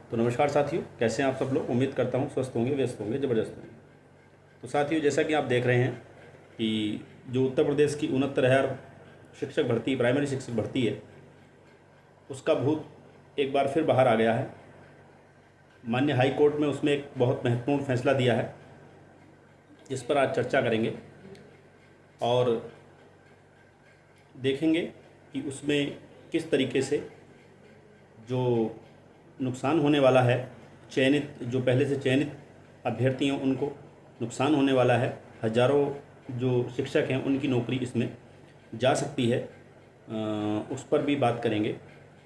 तो नमस्कार साथियों, कैसे हैं आप सब लोग। उम्मीद करता हूँ स्वस्थ होंगे, व्यस्त होंगे, ज़बरदस्त होंगे। तो साथियों, जैसा कि आप देख रहे हैं कि जो उत्तर प्रदेश की 69,000 शिक्षक भर्ती, प्राइमरी शिक्षक भर्ती है, उसका भूत एक बार फिर बाहर आ गया है। माननीय हाई कोर्ट में उसमें एक बहुत महत्वपूर्ण फैसला दिया है, जिस पर आज चर्चा करेंगे और देखेंगे कि उसमें किस तरीके से जो नुकसान होने वाला है, चयनित जो पहले से चयनित अभ्यर्थी हैं उनको नुकसान होने वाला है। हज़ारों जो शिक्षक हैं उनकी नौकरी इसमें जा सकती है, उस पर भी बात करेंगे।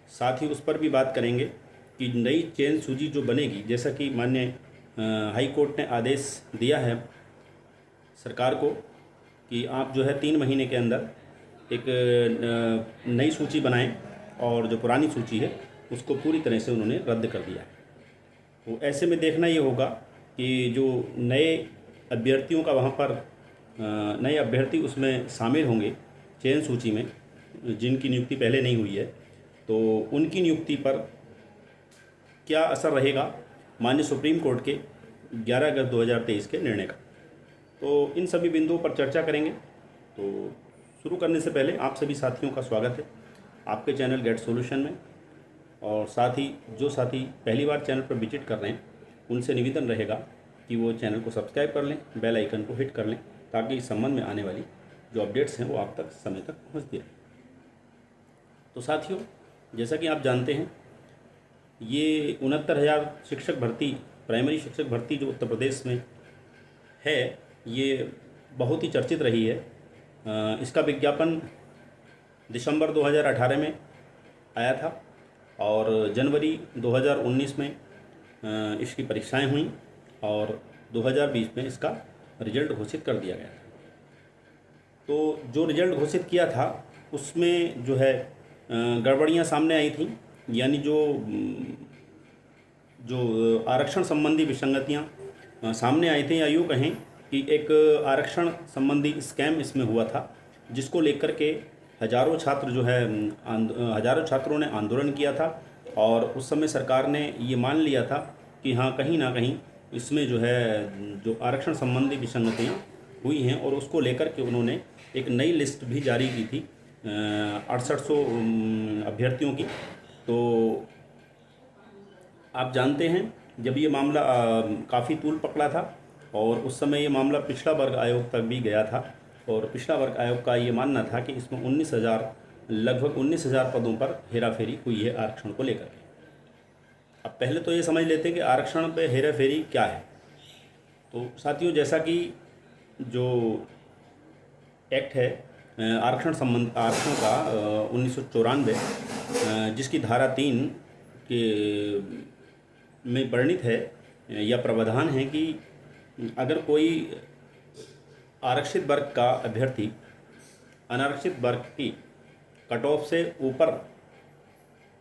साथ ही उस पर भी बात करेंगे कि नई चयन सूची जो बनेगी, जैसा कि माननीय हाई कोर्ट ने आदेश दिया है सरकार को कि आप जो है 3 महीने के अंदर एक नई सूची बनाएं, और जो पुरानी सूची है उसको पूरी तरह से उन्होंने रद्द कर दिया है। तो ऐसे में देखना ये होगा कि जो नए अभ्यर्थियों का वहाँ पर नए अभ्यर्थी उसमें शामिल होंगे चयन सूची में, जिनकी नियुक्ति पहले नहीं हुई है, तो उनकी नियुक्ति पर क्या असर रहेगा माननीय सुप्रीम कोर्ट के 11 अगस्त 2023 के निर्णय का। तो इन सभी बिंदुओं पर चर्चा करेंगे। तो शुरू करने से पहले आप सभी साथियों का स्वागत है आपके चैनल गेट सॉल्यूशन में, और साथ ही जो साथी पहली बार चैनल पर विजिट कर रहे हैं उनसे निवेदन रहेगा कि वो चैनल को सब्सक्राइब कर लें, बेल आइकन को हिट कर लें, ताकि इस संबंध में आने वाली जो अपडेट्स हैं वो आप तक समय तक पहुंचती रहे। तो साथियों, जैसा कि आप जानते हैं, ये 69,000 शिक्षक भर्ती, प्राइमरी शिक्षक भर्ती जो उत्तर प्रदेश में है, ये बहुत ही चर्चित रही है। इसका विज्ञापन दिसंबर 2018 में आया था और जनवरी 2019 में इसकी परीक्षाएं हुई और 2020 में इसका रिजल्ट घोषित कर दिया गया था। तो जो रिजल्ट घोषित किया था उसमें जो है गड़बड़ियां सामने आई थी, यानी जो आरक्षण संबंधी विसंगतियां सामने आई थी, या यूँ कहें कि एक आरक्षण संबंधी स्कैम इसमें हुआ था, जिसको लेकर के हज़ारों हज़ारों छात्रों ने आंदोलन किया था। और उस समय सरकार ने ये मान लिया था कि हाँ, कहीं ना कहीं इसमें जो आरक्षण संबंधी विसंगतियाँ हुई हैं, और उसको लेकर के उन्होंने एक नई लिस्ट भी जारी की थी 6800 अभ्यर्थियों की। तो आप जानते हैं, जब ये मामला काफ़ी तूल पकड़ा था और उस समय ये मामला पिछड़ा वर्ग आयोग तक भी गया था, और पिछड़ा वर्ग आयोग का ये मानना था कि इसमें लगभग 19,000 पदों पर हेराफेरी हुई है आरक्षण को लेकर के। अब पहले तो ये समझ लेते हैं कि आरक्षण पे हेराफेरी क्या है। तो साथियों, जैसा कि जो एक्ट है आरक्षण का 1994, जिसकी धारा 3 के में वर्णित है या प्रावधान है कि अगर कोई आरक्षित वर्ग का अभ्यर्थी अनारक्षित वर्ग की कट ऑफ से ऊपर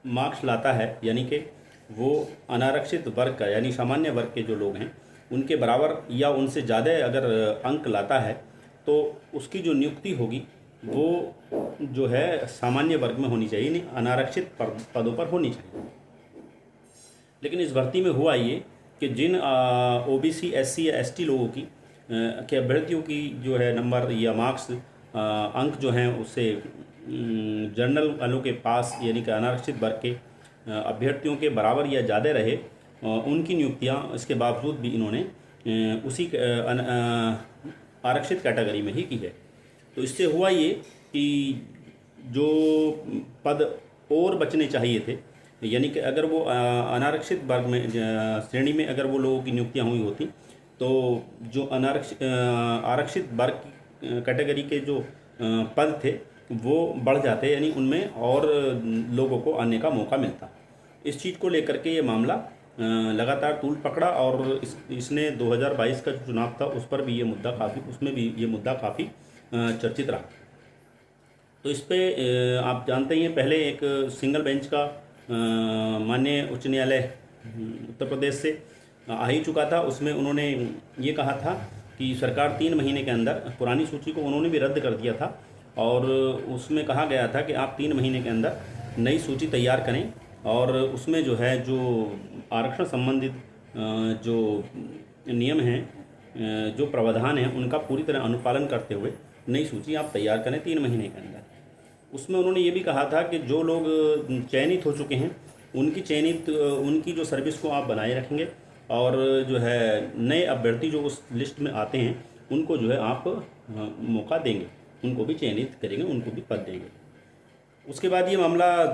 मार्क्स लाता है, यानी कि वो अनारक्षित वर्ग का यानी सामान्य वर्ग के जो लोग हैं उनके बराबर या उनसे ज़्यादा अगर अंक लाता है, तो उसकी जो नियुक्ति होगी वो जो है सामान्य वर्ग में होनी चाहिए, नहीं अनारक्षित पदों पर होनी चाहिए। लेकिन इस भर्ती में हुआ ये कि जिन ओबीसी, एससी या एसटी लोगों की के अभ्यर्थियों की जो है नंबर या मार्क्स अंक जो हैं उससे जनरल वालों के पास, यानी कि अनारक्षित वर्ग के अभ्यर्थियों के बराबर या ज़्यादा रहे, उनकी नियुक्तियां इसके बावजूद भी इन्होंने उसी आरक्षित कैटेगरी में ही की है। तो इससे हुआ ये कि जो पद और बचने चाहिए थे, यानी कि अगर वो अनारक्षित वर्ग में श्रेणी में अगर वो लोगों की नियुक्तियां हुई होती, तो जो आरक्षित वर्ग कैटेगरी के जो पद थे वो बढ़ जाते, यानी उनमें और लोगों को आने का मौका मिलता। इस चीज़ को लेकर के ये मामला लगातार तूल पकड़ा, और इसने 2022 का जो चुनाव था उस पर भी ये मुद्दा काफ़ी चर्चित रहा। तो इस पे आप जानते ही हैं, पहले एक सिंगल बेंच का माननीय उच्च न्यायालय उत्तर प्रदेश से आ ही चुका था। उसमें उन्होंने ये कहा था कि सरकार 3 महीने के अंदर, पुरानी सूची को उन्होंने भी रद्द कर दिया था, और उसमें कहा गया था कि आप 3 महीने के अंदर नई सूची तैयार करें, और उसमें जो आरक्षण संबंधित जो नियम हैं, जो प्रावधान हैं, उनका पूरी तरह अनुपालन करते हुए नई सूची आप तैयार करें 3 महीने के अंदर। उसमें उन्होंने ये भी कहा था कि जो लोग चयनित हो चुके हैं उनकी जो सर्विस को आप बनाए रखेंगे, और जो है नए अभ्यर्थी जो उस लिस्ट में आते हैं उनको जो है आप मौका देंगे, उनको भी चयनित करेंगे, उनको भी पद देंगे। उसके बाद ये मामला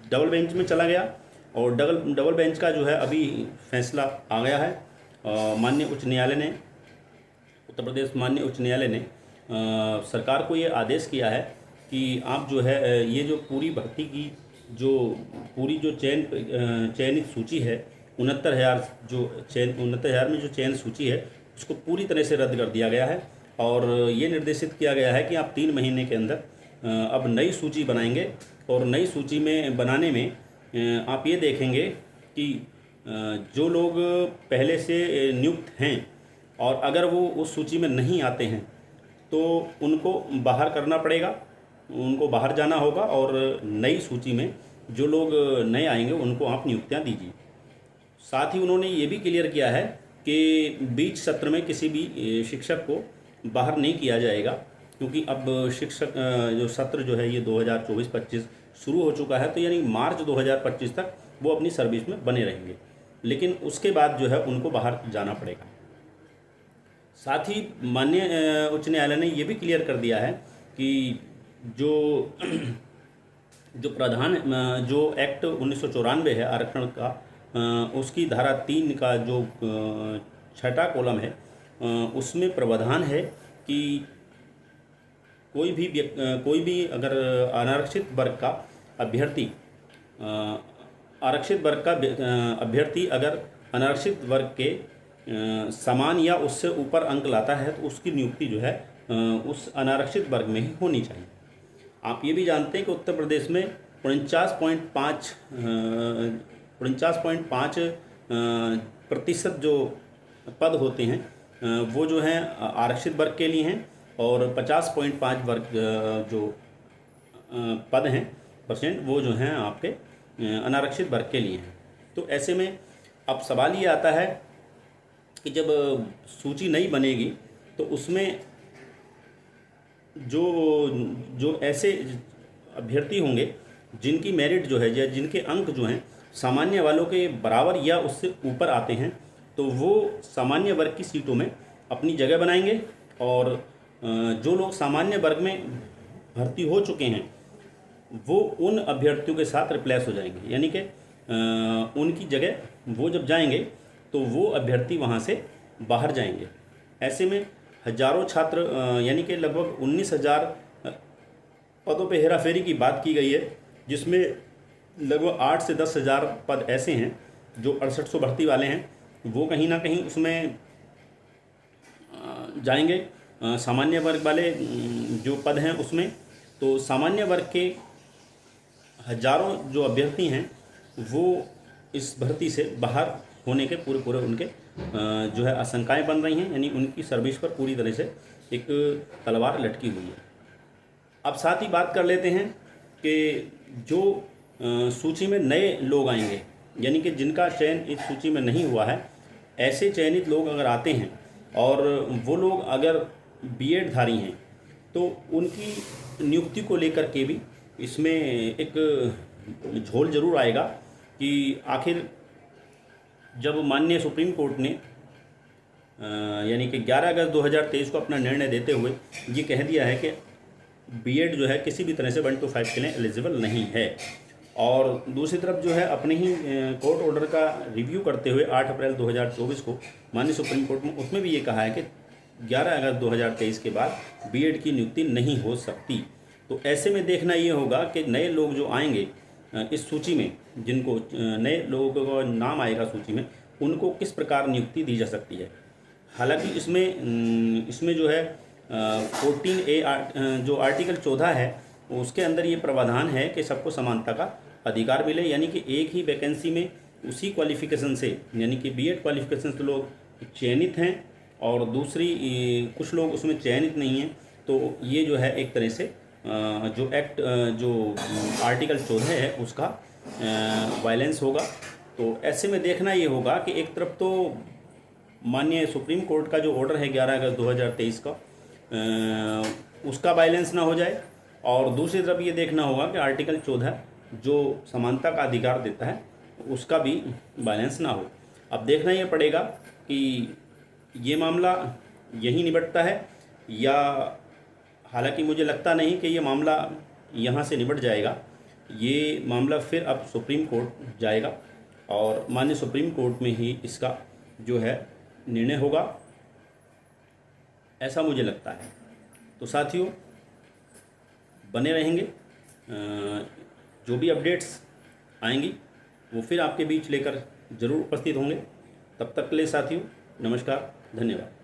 डबल बेंच में चला गया, और डबल बेंच का जो है अभी फैसला आ गया है। माननीय उच्च न्यायालय ने, उत्तर प्रदेश माननीय उच्च न्यायालय ने सरकार को ये आदेश किया है कि आप जो है ये जो पूरी भर्ती की जो चयनित सूची है, 69,000 में जो चयन सूची है उसको पूरी तरह से रद्द कर दिया गया है, और ये निर्देशित किया गया है कि आप 3 महीने के अंदर अब नई सूची बनाएंगे, और नई सूची में बनाने में आप ये देखेंगे कि जो लोग पहले से नियुक्त हैं और अगर वो उस सूची में नहीं आते हैं तो उनको बाहर करना पड़ेगा, उनको बाहर जाना होगा, और नई सूची में जो लोग नए आएंगे उनको आप नियुक्तियां दीजिए। साथ ही उन्होंने ये भी क्लियर किया है कि बीच सत्र में किसी भी शिक्षक को बाहर नहीं किया जाएगा, क्योंकि अब शिक्षक जो सत्र जो है ये 2024-25 शुरू हो चुका है, तो यानी मार्च 2025 तक वो अपनी सर्विस में बने रहेंगे, लेकिन उसके बाद जो है उनको बाहर जाना पड़ेगा। साथ ही माननीय उच्च न्यायालय ने ये भी क्लियर कर दिया है कि जो एक्ट 1994 है आरक्षण का, उसकी धारा 3 का जो 6ठा कॉलम है, उसमें प्रावधान है कि कोई भी अगर आरक्षित वर्ग का अभ्यर्थी अगर अनारक्षित वर्ग के समान या उससे ऊपर अंक लाता है तो उसकी नियुक्ति जो है उस अनारक्षित वर्ग में ही होनी चाहिए। आप ये भी जानते हैं कि उत्तर प्रदेश में 49.5% जो पद होते हैं वो जो हैं आरक्षित वर्ग के लिए हैं, और 50.5 वर्ग जो पद हैं % वो जो हैं आपके अनारक्षित वर्ग के लिए हैं। तो ऐसे में अब सवाल ये आता है कि जब सूची नहीं बनेगी तो उसमें जो ऐसे अभ्यर्थी होंगे जिनकी मेरिट जो है या जिनके अंक जो हैं सामान्य वालों के बराबर या उससे ऊपर आते हैं, तो वो सामान्य वर्ग की सीटों में अपनी जगह बनाएंगे, और जो लोग सामान्य वर्ग में भर्ती हो चुके हैं वो उन अभ्यर्थियों के साथ रिप्लेस हो जाएंगे, यानी कि उनकी जगह वो जब जाएंगे तो वो अभ्यर्थी वहाँ से बाहर जाएंगे। ऐसे में हजारों छात्र यानी कि लगभग 19,000 पदों पे हेराफेरी की बात की गई है, जिसमें लगभग 8 से 10,000 पद ऐसे हैं जो 6800 भर्ती वाले हैं, वो कहीं ना कहीं उसमें जाएंगे। सामान्य वर्ग वाले जो पद हैं उसमें, तो सामान्य वर्ग के हजारों जो अभ्यर्थी हैं वो इस भर्ती से बाहर होने के पूरे उनके जो है आशंकाएं बन रही हैं, यानी उनकी सर्विस पर पूरी तरह से एक तलवार लटकी हुई है। अब साथ ही बात कर लेते हैं कि जो सूची में नए लोग आएंगे, यानी कि जिनका चयन इस सूची में नहीं हुआ है, ऐसे चयनित लोग अगर आते हैं और वो लोग अगर बीएड धारी हैं तो उनकी नियुक्ति को लेकर के भी इसमें एक झोल जरूर आएगा कि आखिर जब माननीय सुप्रीम कोर्ट ने यानी कि 11 अगस्त 2023 को अपना निर्णय देते हुए ये कह दिया है कि बीएड जो है किसी भी तरह से 1 to 5 के लिए एलिजिबल नहीं है, और दूसरी तरफ जो है अपने ही कोर्ट ऑर्डर का रिव्यू करते हुए 8 अप्रैल 2024 को माननीय सुप्रीम कोर्ट में उसमें भी ये कहा है कि 11 अगस्त 2023 के बाद बीएड की नियुक्ति नहीं हो सकती। तो ऐसे में देखना ये होगा कि नए लोग जो आएंगे इस सूची में, जिनको नए लोगों का नाम आएगा सूची में, उनको किस प्रकार नियुक्ति दी जा सकती है। हालांकि इसमें जो है 14A जो आर्टिकल 14 है उसके अंदर ये प्रावधान है कि सबको समानता का अधिकार मिले, यानी कि एक ही वैकेंसी में उसी क्वालिफिकेशन से, यानी कि बीएड क्वालिफिकेशन से लोग चयनित हैं और दूसरी कुछ लोग उसमें चयनित नहीं हैं, तो ये जो है एक तरह से जो आर्टिकल 14 है उसका वायलेंस होगा, तो ऐसे में देखना ये होगा कि एक तरफ तो माननीय सुप्रीम कोर्ट का जो ऑर्डर है 11 अगस्त 2023 का उसका बैलेंस ना हो जाए, और दूसरी तरफ ये देखना होगा कि आर्टिकल 14 जो समानता का अधिकार देता है उसका भी बैलेंस ना हो। अब देखना ये पड़ेगा कि ये मामला यहीं निपटता है, या हालांकि मुझे लगता नहीं कि ये मामला यहाँ से निपट जाएगा। ये मामला फिर अब सुप्रीम कोर्ट जाएगा और माननीय सुप्रीम कोर्ट में ही इसका जो है निर्णय होगा, ऐसा मुझे लगता है। तो साथियों, बने रहेंगे, जो भी अपडेट्स आएंगी वो फिर आपके बीच लेकर ज़रूर उपस्थित होंगे। तब तक के लिए साथियों, नमस्कार, धन्यवाद।